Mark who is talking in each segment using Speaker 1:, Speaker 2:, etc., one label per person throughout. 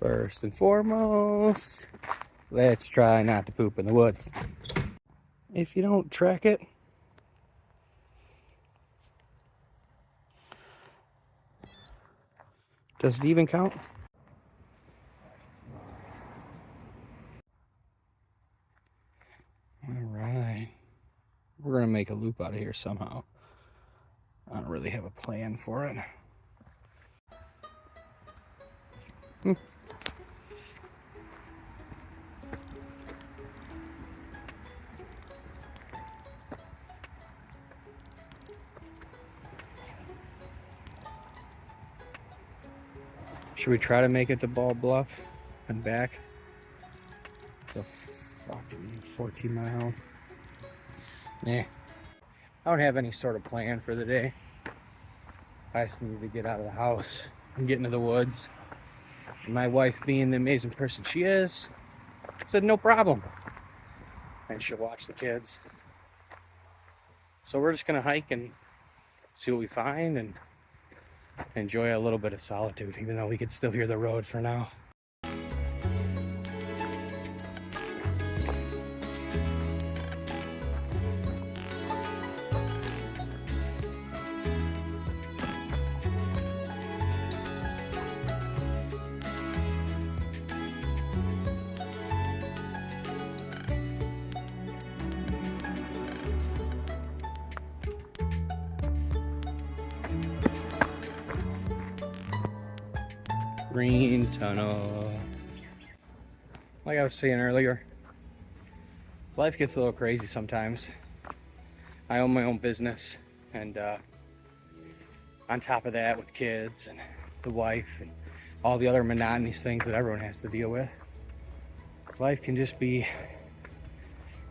Speaker 1: First and foremost, let's try not to poop in the woods. If you don't track it, does it even count? All right, we're gonna make a loop out of here somehow. I don't really have a plan for it. Should we try to make it to Ball Bluff and back? It's a fucking 14-mile. Yeah. I don't have any sort of plan for the day. I just need to get out of the house and get into the woods. And my wife, being the amazing person she is, said no problem. And she'll watch the kids. So we're just gonna hike and see what we find and enjoy a little bit of solitude, even though we could still hear the road for now. Green tunnel. Like I was saying earlier, life gets a little crazy sometimes. I own my own business, and on top of that, with kids and the wife and all the other monotonous things that everyone has to deal with, life can just be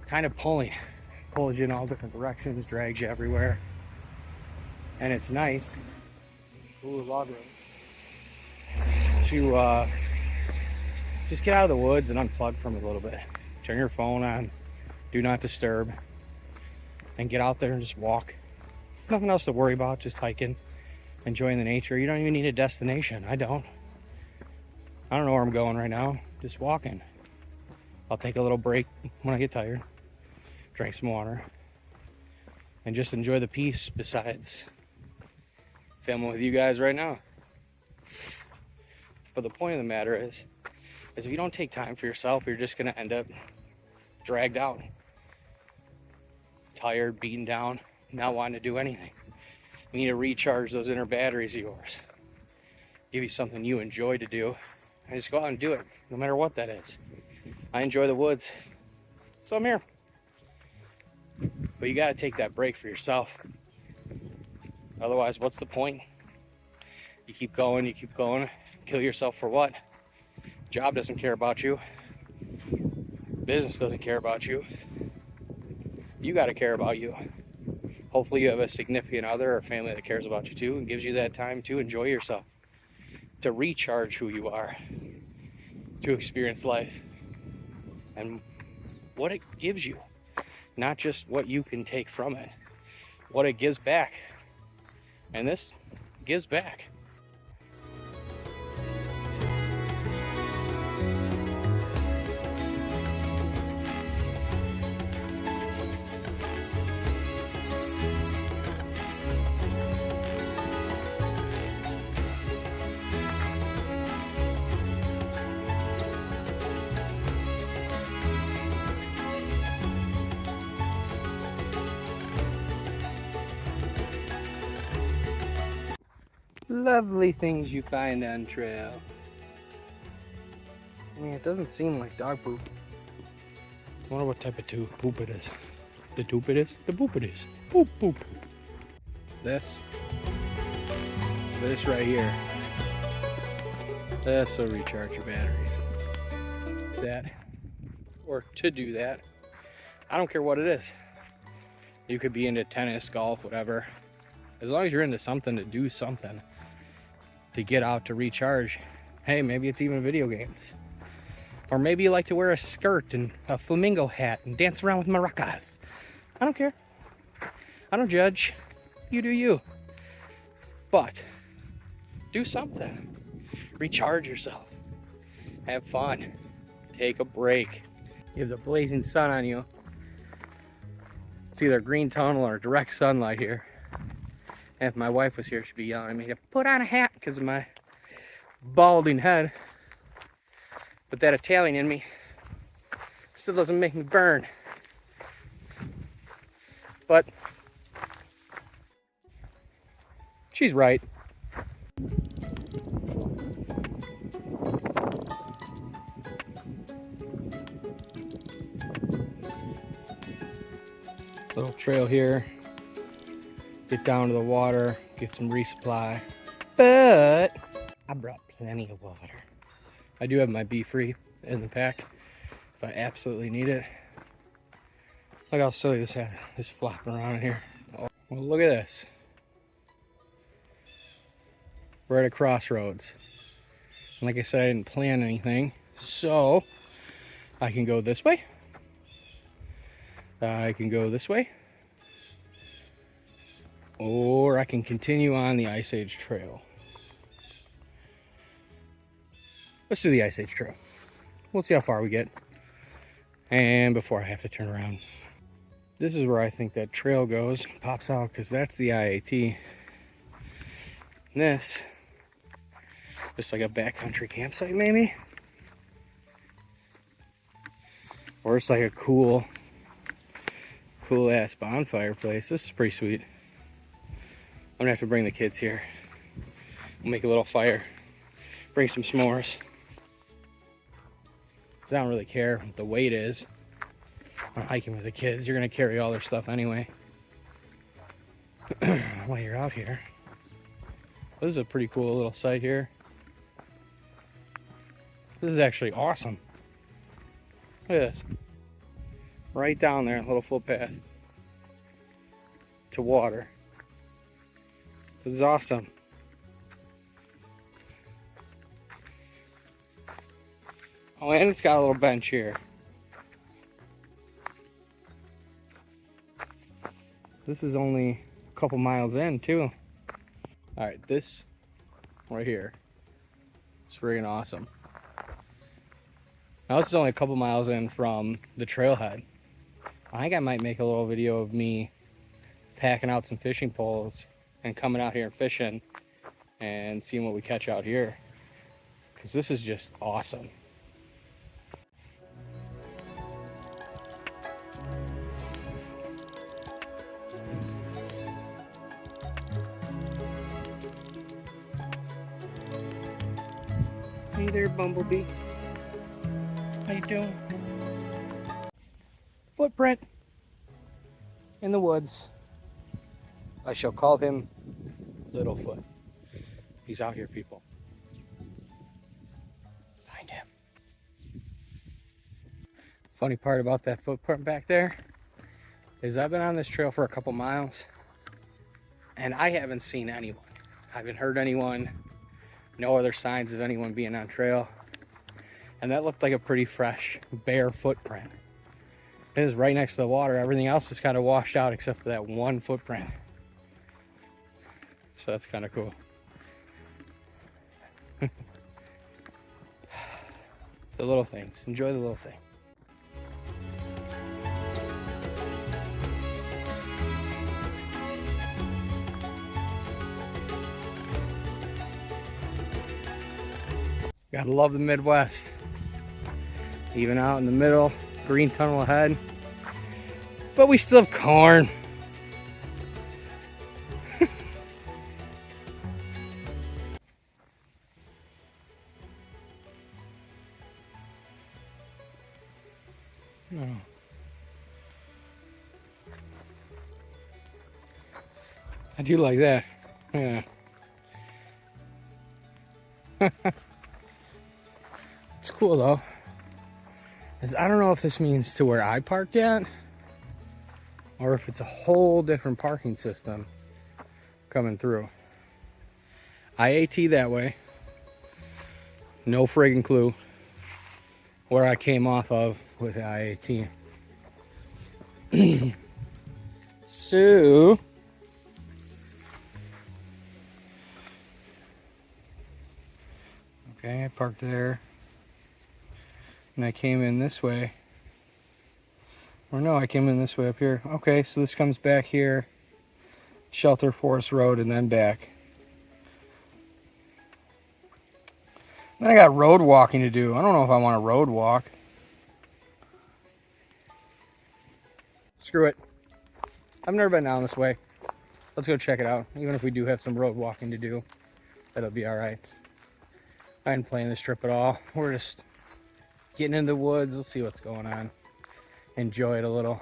Speaker 1: kind of pulls you in all different directions, drags you everywhere, and it's nice. Ooh, log room. To just get out of the woods and unplug from it a little bit. Turn your phone on, do not disturb, and get out there and just walk. Nothing else to worry about, just hiking, enjoying the nature. You don't even need a destination. I don't know where I'm going right now, just walking. I'll take a little break when I get tired, drink some water, and just enjoy the peace besides filming with you guys right now. But the point of the matter is if you don't take time for yourself, you're just going to end up dragged out, tired, beaten down, not wanting to do anything. You need to recharge those inner batteries of yours. Give you something you enjoy to do, and just go out and do it, no matter what that is. I enjoy the woods, so I'm here. But you got to take that break for yourself. Otherwise, what's the point? You keep going, kill yourself for what? Job doesn't care about you. Business doesn't care about you. You got to care about you. Hopefully you have a significant other or family that cares about you too and gives you that time to enjoy yourself, to recharge who you are, to experience life and what it gives you, not just what you can take from it, what it gives back. And this gives back. Lovely things you find on trail. I mean, it doesn't seem like dog poop. I wonder what type of poop it is. The poop it is? The poop it is. Poop, poop. This right here. This will recharge your batteries. That, or to do that, I don't care what it is. You could be into tennis, golf, whatever. As long as you're into something, to do something, to get out, to recharge. Hey, maybe it's even video games. Or maybe you like to wear a skirt and a flamingo hat and dance around with maracas. I don't care. I don't judge. You do you. But do something. Recharge yourself. have fun, take a break. You have the blazing sun on you. It's either green tunnel or direct sunlight here. And if my wife was here, she'd be yelling at me to put on a hat because of my balding head. But that Italian in me still doesn't make me burn. But she's right. Little trail here. Get down to the water, get some resupply. But I brought plenty of water. I do have my Be Free in the pack if I absolutely need it. Look how silly this hat is flopping around in here. Oh, well, look at this. We're at a crossroads. And like I said, I didn't plan anything. So I can go this way. I can go this way. Or I can continue on the Ice Age Trail. Let's do the Ice Age Trail. We'll see how far we get. And before I have to turn around. This is where I think that trail goes. Pops out because that's the IAT. And this, just like a backcountry campsite maybe. Or it's like a cool ass bonfire place. This is pretty sweet. I'm gonna have to bring the kids here. We'll make a little fire. Bring some s'mores. I don't really care what the weight is. I'm hiking with the kids. You're gonna carry all their stuff anyway. While you're out here. This is a pretty cool little site here. This is actually awesome. Look at this. Right down there, a little footpath to water. This is awesome. Oh, and it's got a little bench here. This is only a couple miles in, too. Alright, this right here is friggin' awesome. Now, this is only a couple miles in from the trailhead. I think I might make a little video of me packing out some fishing poles and coming out here and fishing and seeing what we catch out here. Because this is just awesome. Hey there, Bumblebee. How you doing? Footprint in the woods. I shall call him Littlefoot. He's out here, people. Find him. Funny part about that footprint back there is I've been on this trail for a couple miles and I haven't seen anyone. I haven't heard anyone. No other signs of anyone being on trail. And that looked like a pretty fresh, bare footprint. It is right next to the water. Everything else is kind of washed out except for that one footprint. So that's kind of cool. The little things. Enjoy the little thing. Gotta love the Midwest. Even out in the middle, green tunnel ahead. But we still have corn. Oh. I do like that. Yeah. It's cool though. I don't know if this means to where I parked at or if it's a whole different parking system coming through. IAT that way. No friggin' clue where I came off of with the IAT. So okay, I parked there. And I came in this way. Or no, I came in this way up here. Okay, so this comes back here. Shelter Forest Road and then back. Then I got road walking to do. I don't know if I want to road walk. Screw it. I've never been down this way. Let's go check it out. Even if we do have some road walking to do, that'll be all right. I ain't playing this trip at all. We're just getting in the woods. We'll see what's going on. Enjoy it a little.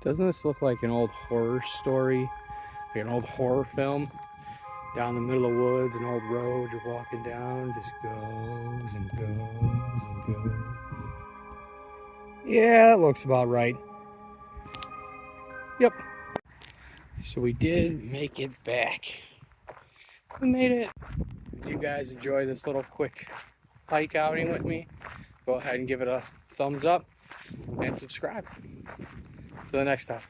Speaker 1: Doesn't this look like an old horror story? Like an old horror film? Down the middle of the woods, an old road you're walking down, just goes and goes and goes. Yeah, that looks about right. Yep. So we did make it back. We made it. If you guys enjoy this little quick hike outing with me, go ahead and give it a thumbs up and subscribe. Till the next time.